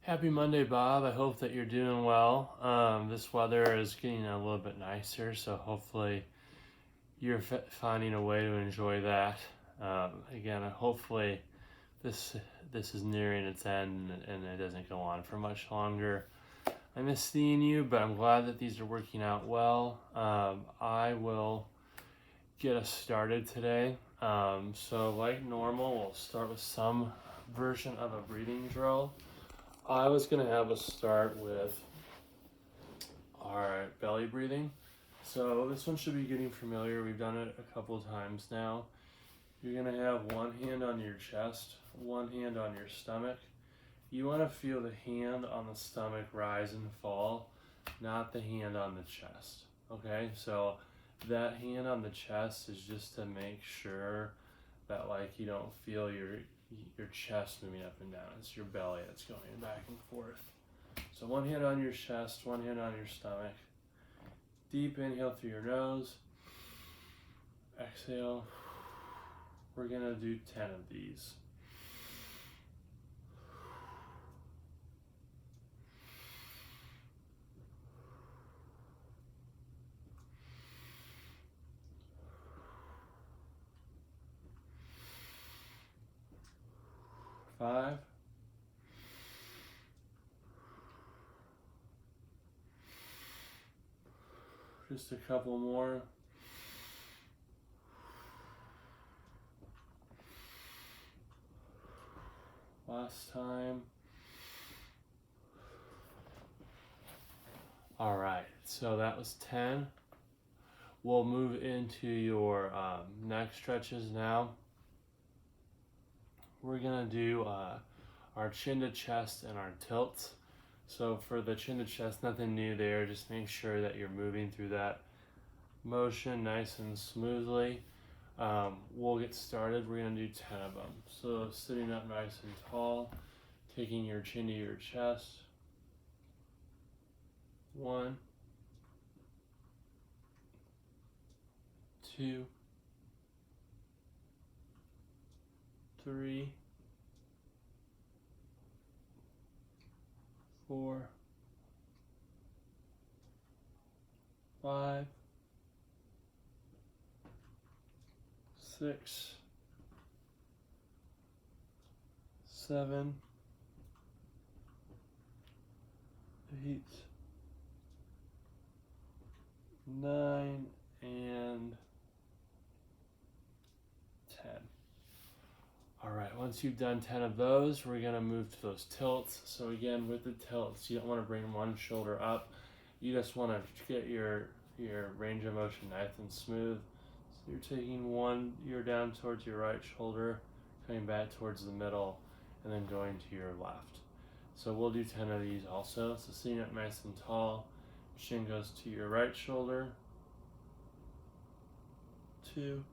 Happy Monday, Bob. I hope that you're doing well. This weather is getting a little bit nicer, so hopefully you're finding a way to enjoy that. Again, hopefully this this is nearing its end and it doesn't go on for much longer. I miss seeing you, but I'm glad that these are working out well. I will get us started today. So like normal, we'll start with some version of a breathing drill. I was going to have us start with our belly breathing. So this one should be getting familiar. We've done it a couple of times now. You're going to have one hand on your chest, one hand on your stomach. You want to feel the hand on the stomach rise and fall, not the hand on the chest. Okay, so that hand on the chest is just to make sure that you don't feel your chest moving up and down. It's your belly that's going back and forth. So one hand on your chest, one hand on your stomach. Deep inhale through your nose. Exhale. We're gonna do 10 of these. Five. Just a couple more. Last time. All right, so that was 10. We'll move into your neck stretches now. We're gonna do our chin to chest and our tilts. So for the chin to chest, nothing new there. Just make sure that you're moving through that motion nice and smoothly. We'll get started. We're gonna do 10 of them. So sitting up nice and tall, taking your chin to your chest. 1, 2, 3, 4, 5, 6, 7, 8, 9, and 10. All right, once you've done 10 of those, we're gonna move to those tilts. So again, with the tilts, you don't wanna bring one shoulder up. You just wanna get your range of motion nice and smooth. So you're taking one ear down towards your right shoulder, coming back towards the middle, and then going to your left. So we'll do 10 of these also. So sitting up nice and tall, chin goes to your right shoulder. 2,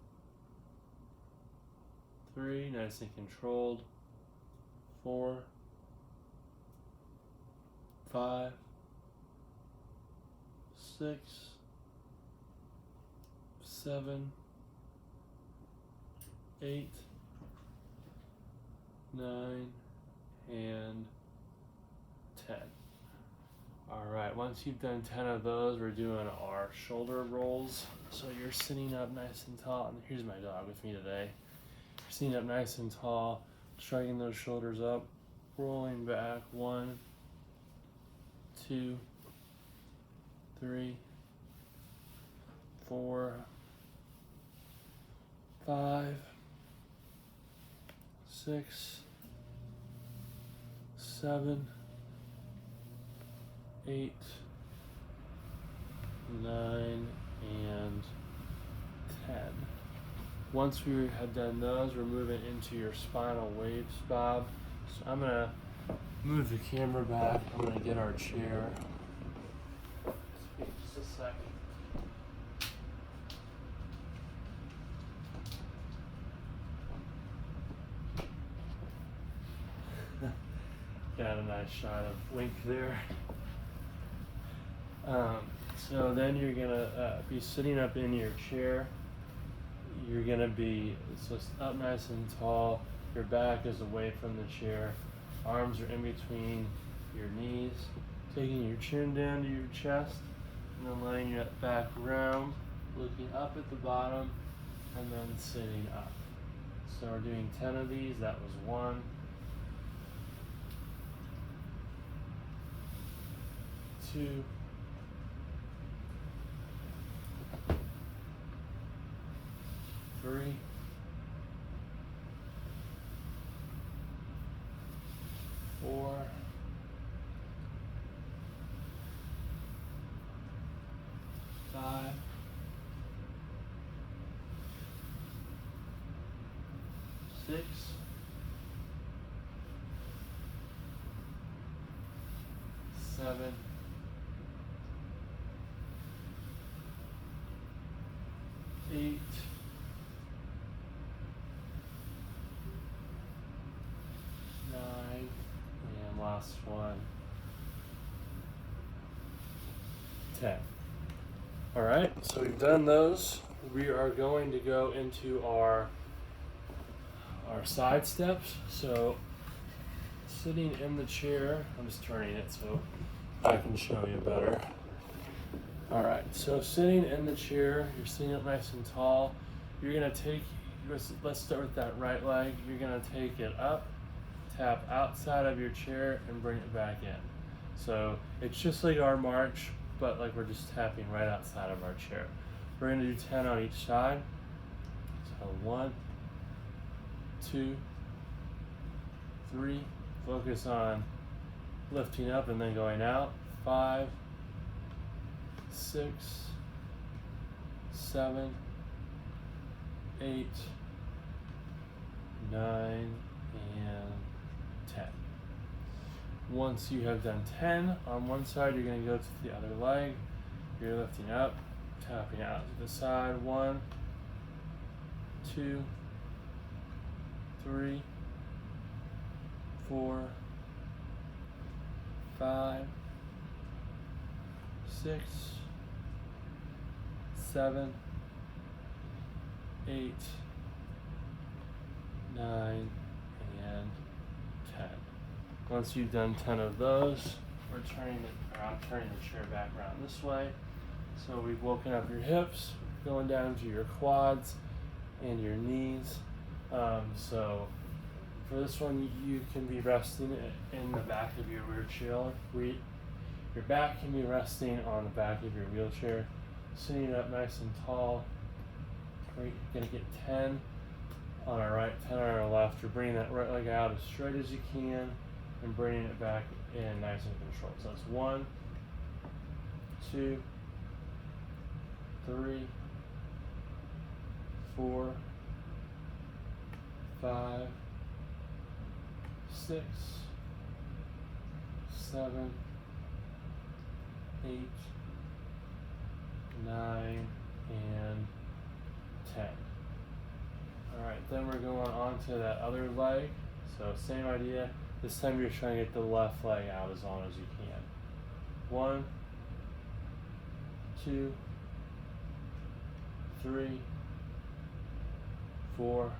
3, nice and controlled. 4, 5, 6, 7, 8, 9, and 10. All right, once you've done 10 of those, we're doing our shoulder rolls. So you're sitting up nice and tall, and here's my dog with me today. You're sitting up nice and tall, shrugging those shoulders up, rolling back. 1, 2, 3, 4, 5, 6, 7, 8, 9, and 10. Once we have done those, we're moving into your spinal waves, Bob. So I'm gonna move the camera back. I'm gonna get our chair. Just a second. Got a nice shot of Wink there. So then you're gonna be sitting up in your chair. You're gonna be just up nice and tall. Your back is away from the chair. Arms are in between your knees, taking your chin down to your chest, and then laying your back round, looking up at the bottom, and then sitting up. So we're doing 10 of these. That was 1, 2, 3, 4, 5, 6, 7, 8, 9, and last one, 10. All right, so we've done those. We are going to go into our side steps. So sitting in the chair, I'm just turning it so I can show you better. All right, so sitting in the chair, you're sitting up nice and tall. You're gonna let's start with that right leg. You're gonna take it up, tap outside of your chair, and bring it back in. So it's just like our march, but like we're just tapping right outside of our chair. We're gonna do 10 on each side. So 1, 2, 3, focus on lifting up and then going out. 5, 6, 7, 8, 9, and 10. Once you have done 10 on one side, you're going to go to the other leg. You're lifting up, tapping out to the side. 1, 2, 3, 4, 5, 6, 7, 8, 9, and 10. Once you've done 10 of those, I'm turning the chair back around this way. So we've woken up your hips, going down to your quads and your knees. So for this one, you can be resting in the back of your wheelchair. Your back can be resting on the back of your wheelchair, sitting up nice and tall. We're gonna get 10 on our right, 10 on our left. You're bringing that right leg out as straight as you can and bringing it back in nice and controlled. So that's 1, 2, 3, 4, 5, 6, 7, 8, 9, and 10. Alright, then we're going on to that other leg. So same idea. This time you're trying to get the left leg out as long as you can. 1, 2, 3, 4,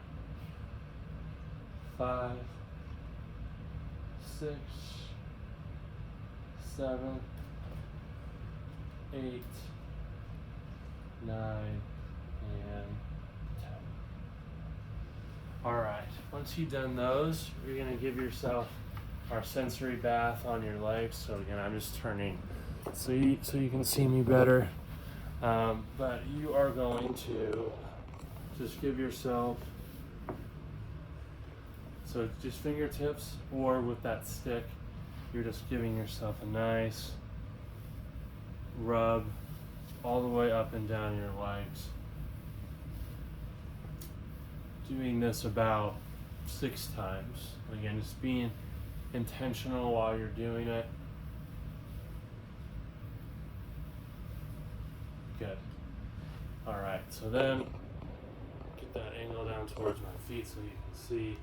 5, 6, 7, 8, 9, and 10. Alright, once you've done those, you're going to give yourself our sensory bath on your legs. So again, I'm just turning so you can see me better. But you are going to just give yourself, so just fingertips or with that stick, you're just giving yourself a nice rub all the way up and down your legs. Doing this about 6 times. Again, just being intentional while you're doing it. Good. Alright, so then get that angle down towards my feet so you can see.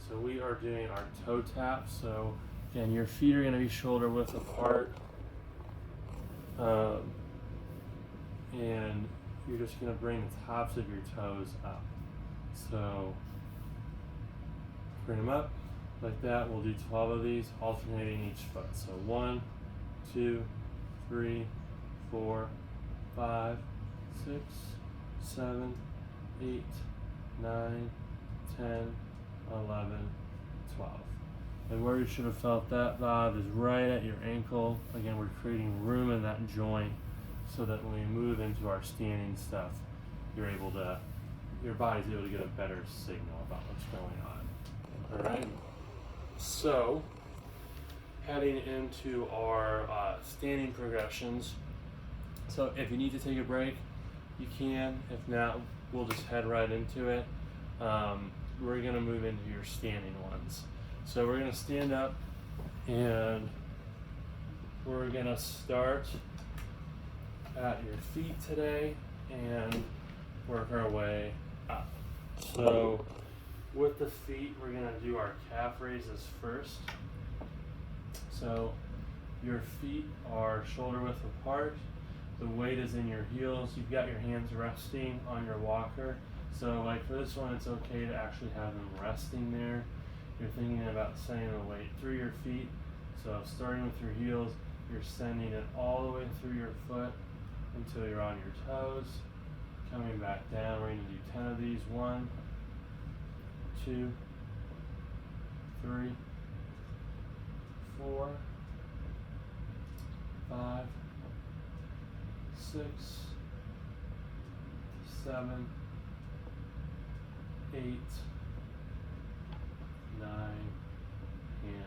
So we are doing our toe tap. So again, your feet are going to be shoulder width apart. And you're just going to bring the tops of your toes up. So bring them up, Like that, we'll do 12 of these, alternating each foot. So 1, 2, 3, 4, 5, 6, 7, 8, 9, 10, 11, 12. And where you should have felt that, Bob, is right at your ankle. Again, we're creating room in that joint so that when we move into our standing stuff, your body's able to get a better signal about what's going on. All right. So, heading into our standing progressions. So if you need to take a break, you can. If not, we'll just head right into it. We're gonna move into your standing ones. So we're gonna stand up and we're gonna start at your feet today and work our way up. So with the feet, we're gonna do our calf raises first. So your feet are shoulder width apart. The weight is in your heels. You've got your hands resting on your walker. So like for this one, it's okay to actually have them resting there. You're thinking about sending the weight through your feet. So starting with your heels, you're sending it all the way through your foot until you're on your toes. Coming back down, we're going to do 10 of these. 1, 2, 3, 4, 5, 6, 7, 8, 9, and 10.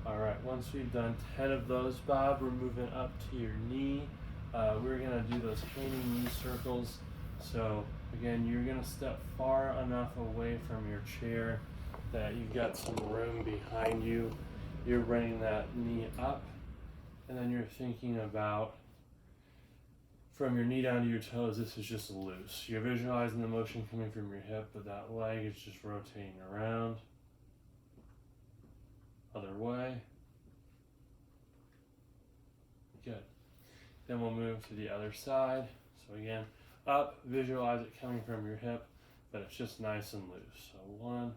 All right, once we've done 10 of those, Bob, we're moving up to your knee. We're gonna do those hanging knee circles. So again, you're gonna step far enough away from your chair that you've got some room behind you. You're bringing that knee up, and then you're thinking about from your knee down to your toes, this is just loose. You're visualizing the motion coming from your hip, but that leg is just rotating around. Other way. Good. Then we'll move to the other side. So again, up, visualize it coming from your hip, but it's just nice and loose. So 1,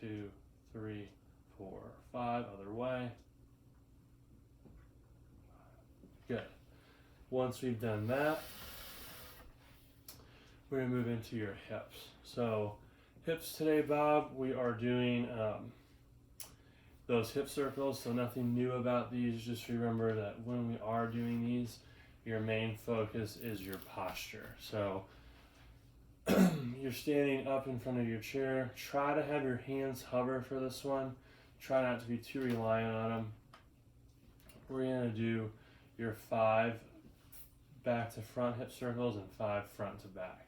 2, 3, 4, 5, other way. Good. Once we've done that, we're gonna move into your hips. So hips today, Bob, we are doing those hip circles, so nothing new about these. Just remember that when we are doing these, your main focus is your posture. So you're standing up in front of your chair. Try to have your hands hover for this one. Try not to be too reliant on them. We're gonna do your 5 back to front hip circles and 5 front to back.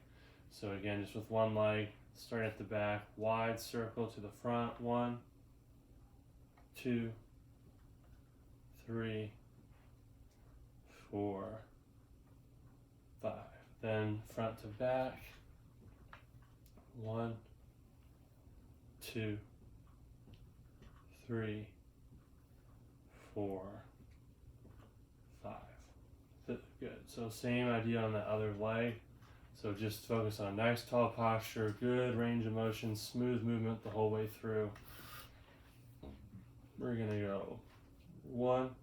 So again, just with one leg, starting at the back, wide circle to the front. 1, 2, 3, 4, 5. Then front to back. 1, 2, 3, 4, 5. Good. So same idea on the other leg. So just focus on nice tall posture, good range of motion, smooth movement the whole way through. We're gonna go 1,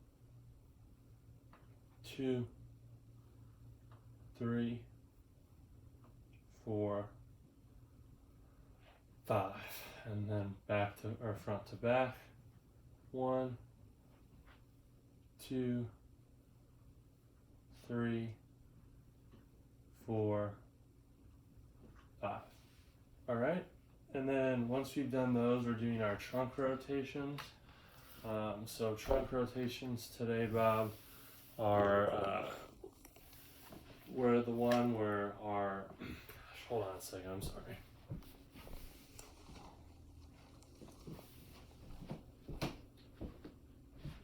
2, 3, 4, 5, and then back to or front to back. 1, 2, 3, 4, 5. All right, and then once we've done those, we're doing our trunk rotations. So trunk rotations today, Bob, are we're the one where our hold on a second, I'm sorry.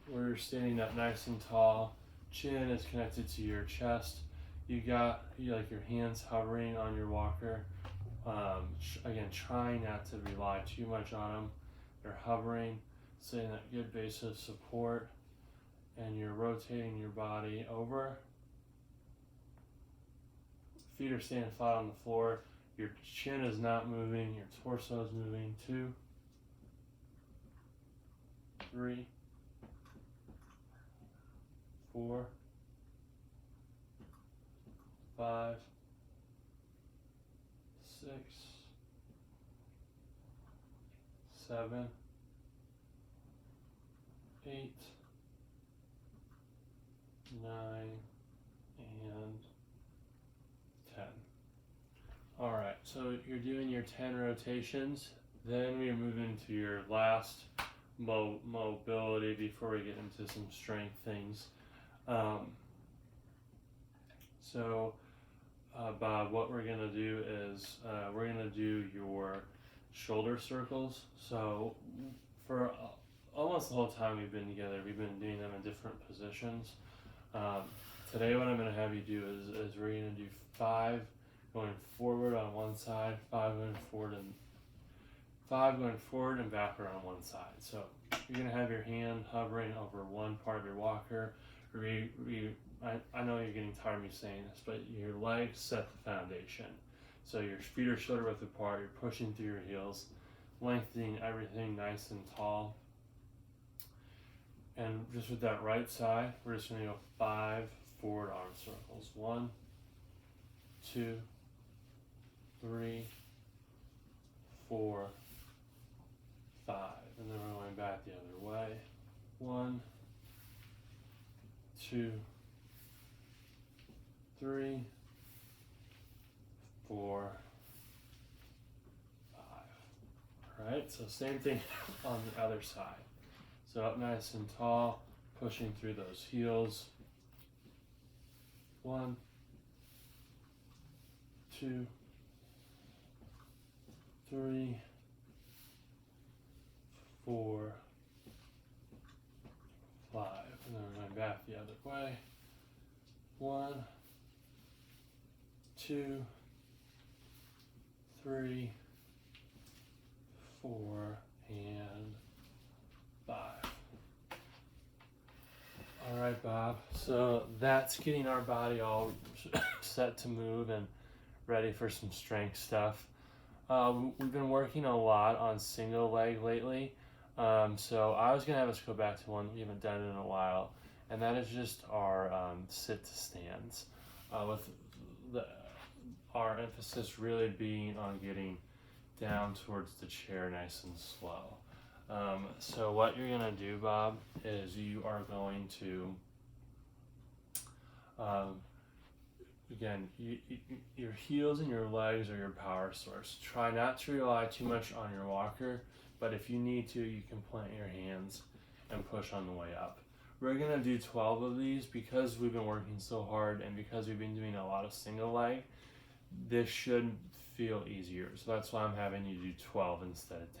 We're standing up nice and tall. Chin is connected to your chest. You like your hands hovering on your walker. Again, trying not to rely too much on them. They're hovering, setting that good base of support, and you're rotating your body over. Feet are staying flat on the floor. Your chin is not moving. Your torso is moving. 2, 3, 4, 5, 6, 7, 8, 9, and 10. All right, so you're doing your 10 rotations. Then we move into your last mobility before we get into some strength things. Bob, what we're gonna do is we're gonna do your shoulder circles. So for almost the whole time we've been together, we've been doing them in different positions. Today what I'm gonna have you do is we're gonna do 5 going forward on one side, 5 going forward, and 5 going forward and backward on one side. So you're gonna have your hand hovering over one part of your walker. I know you're getting tired of me saying this, but your legs set the foundation. So your feet are shoulder width apart, you're pushing through your heels, lengthening everything nice and tall. And just with that right side, we're just gonna go 5 forward arm circles. 1, 2, 3, 4, 5. And then we're going back the other way. 1, 2, 3, 4, 5. All right, so same thing on the other side. So up nice and tall, pushing through those heels. 1, 2, 3, 4, 5. And then we're going back the other way. 1, 2, 3, 4, and 5. All right, Bob. So that's getting our body all set to move and ready for some strength stuff. We've been working a lot on single leg lately. So I was gonna have us go back to one we haven't done in a while, and that is just our sit to stands, with our emphasis really being on getting down towards the chair nice and slow. So what you're gonna do, Bob, is you are going to, again, your heels and your legs are your power source. Try not to rely too much on your walker, but if you need to, you can plant your hands and push on the way up. We're gonna do 12 of these because we've been working so hard and because we've been doing a lot of single leg. This should feel easier, so that's why I'm having you do 12 instead of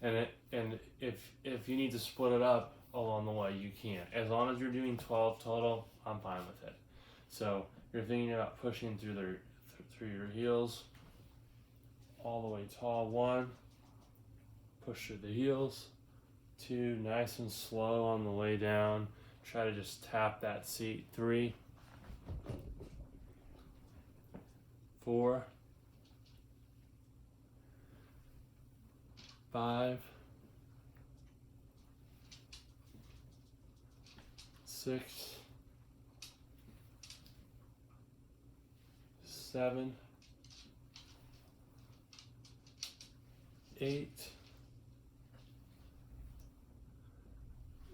10. And if you need to split it up along the way, you can. As long as you're doing 12 total, I'm fine with it. So you're thinking about pushing through your heels all the way tall. 1, push through the heels. 2, nice and slow on the way down. Try to just tap that seat. 3, 4, 5, 6, 7, 8,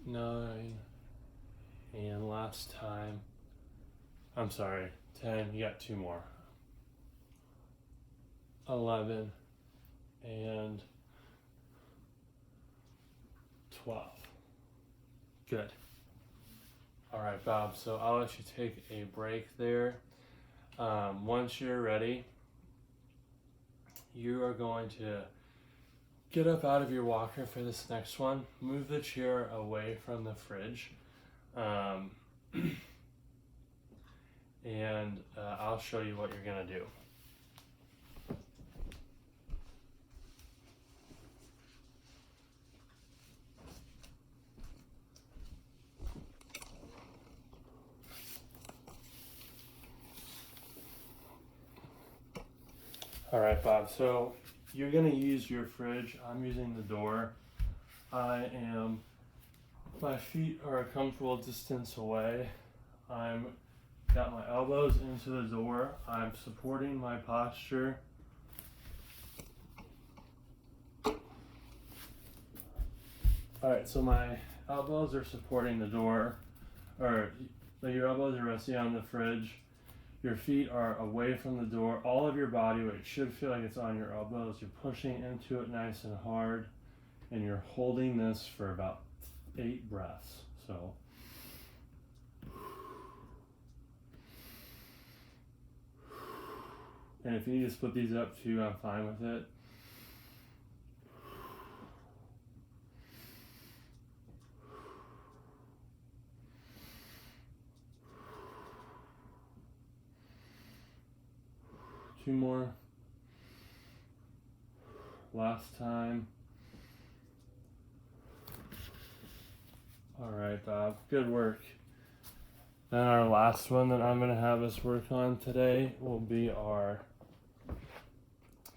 9, and last time, I'm sorry, 10, you got 2 more. 11 and 12. Good. All right, Bob, so I'll let you take a break there. Once you're ready, you are going to get up out of your walker for this next one. Move the chair away from the fridge. And I'll show you what you're gonna do. All right, Bob, so you're gonna use your fridge. I'm using the door. I am My feet are a comfortable distance away. I'm got my elbows into the door. I'm supporting my posture. Alright, so my elbows are supporting the door, or your elbows are resting on the fridge. Your feet are away from the door. All of your body weight should feel like it's on your elbows. You're pushing into it nice and hard, and you're holding this for about 8 breaths. So and if you need to split these up too, I'm fine with it. Two more. Last time. All right, Bob. Good work. Then our last one that I'm going to have us work on today will be our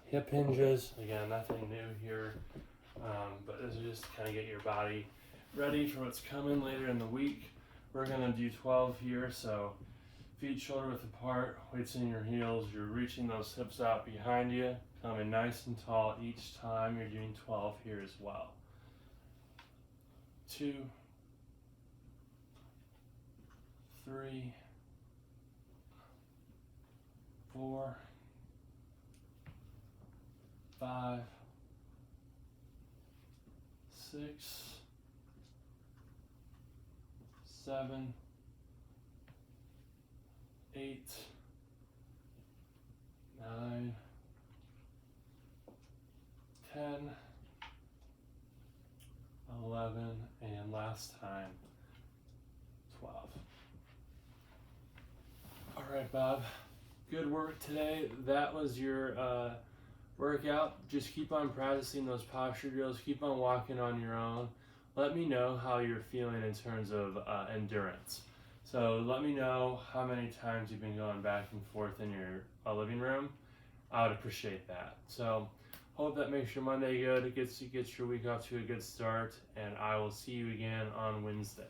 hip hinges. Again, nothing new here, but this is just to kind of get your body ready for what's coming later in the week. We're going to do 12 here, so feet shoulder width apart, weights in your heels. You're reaching those hips out behind you, coming nice and tall each time. You're doing 12 here as well. 2, 3, 4, 5, 6, 7, 8, 9, 10, 11, and last time, 12. All right, Bob, good work today. That was your workout. Just keep on practicing those posture drills. Keep on walking on your own. Let me know how you're feeling in terms of endurance. So let me know how many times you've been going back and forth in your living room. I would appreciate that. So hope that makes your Monday good. It gets your week off to a good start, and I will see you again on Wednesday.